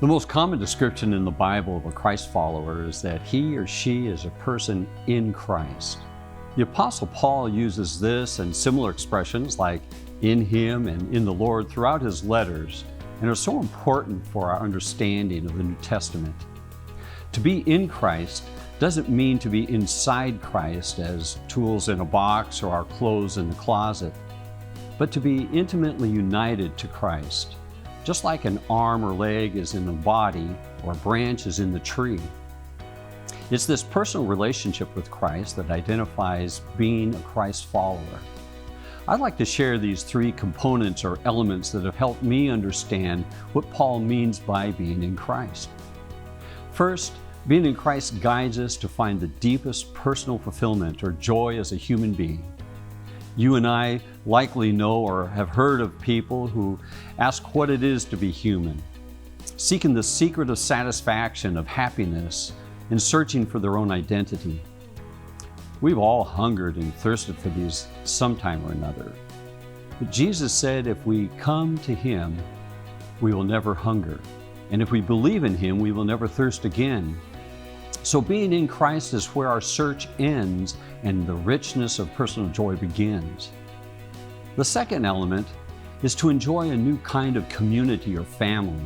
The most common description in the Bible of a Christ follower is that he or she is a person in Christ. The Apostle Paul uses this and similar expressions like in him and in the Lord throughout his letters, and are so important for our understanding of the New Testament. To be in Christ doesn't mean to be inside Christ as tools in a box or our clothes in the closet, but to be intimately united to Christ, just like an arm or leg is in the body or a branch is in the tree. It's this personal relationship with Christ that identifies being a Christ follower. I'd like to share these three components or elements that have helped me understand what Paul means by being in Christ. First, being in Christ guides us to find the deepest personal fulfillment or joy as a human being. You and I likely know or have heard of people who ask what it is to be human, seeking the secret of satisfaction, of happiness, and searching for their own identity. We've all hungered and thirsted for these sometime or another. But Jesus said if we come to Him, we will never hunger. And if we believe in Him, we will never thirst again. So being in Christ is where our search ends and the richness of personal joy begins. The second element is to enjoy a new kind of community or family.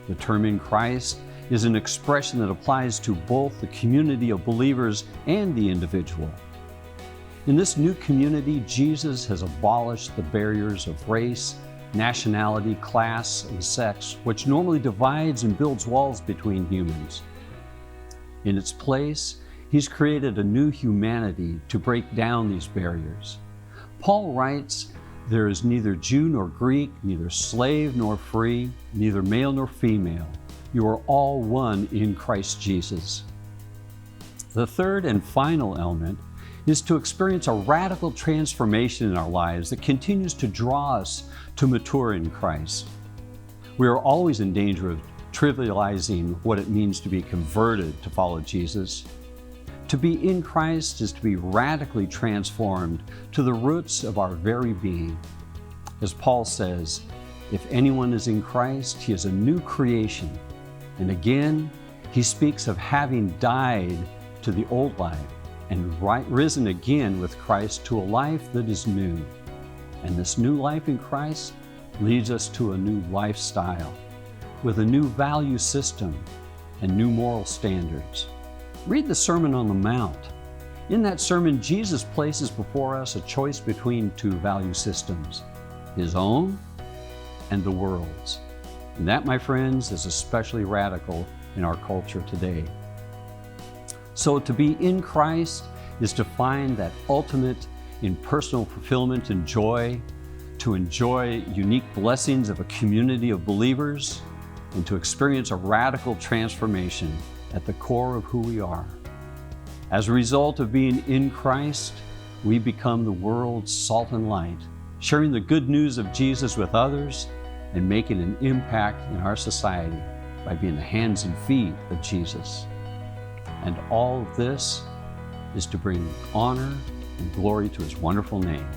The term in Christ is an expression that applies to both the community of believers and the individual. In this new community, Jesus has abolished the barriers of race, nationality, class, and sex, which normally divides and builds walls between humans. In its place, He's created a new humanity to break down these barriers. Paul writes, "There is neither Jew nor Greek, neither slave nor free, neither male nor female. You are all one in Christ Jesus." The third and final element is to experience a radical transformation in our lives that continues to draw us to mature in Christ. We are always in danger of trivializing what it means to be converted to follow Jesus. To be in Christ is to be radically transformed to the roots of our very being. As Paul says, if anyone is in Christ, he is a new creation. And again, he speaks of having died to the old life and risen again with Christ to a life that is new. And this new life in Christ leads us to a new lifestyle with a new value system and new moral standards. Read the Sermon on the Mount. In that sermon, Jesus places before us a choice between two value systems, His own and the world's. And that, my friends, is especially radical in our culture today. So to be in Christ is to find that ultimate in personal fulfillment and joy, to enjoy unique blessings of a community of believers, and to experience a radical transformation at the core of who we are. As a result of being in Christ, we become the world's salt and light, sharing the good news of Jesus with others and making an impact in our society by being the hands and feet of Jesus. And all of this is to bring honor and glory to His wonderful name.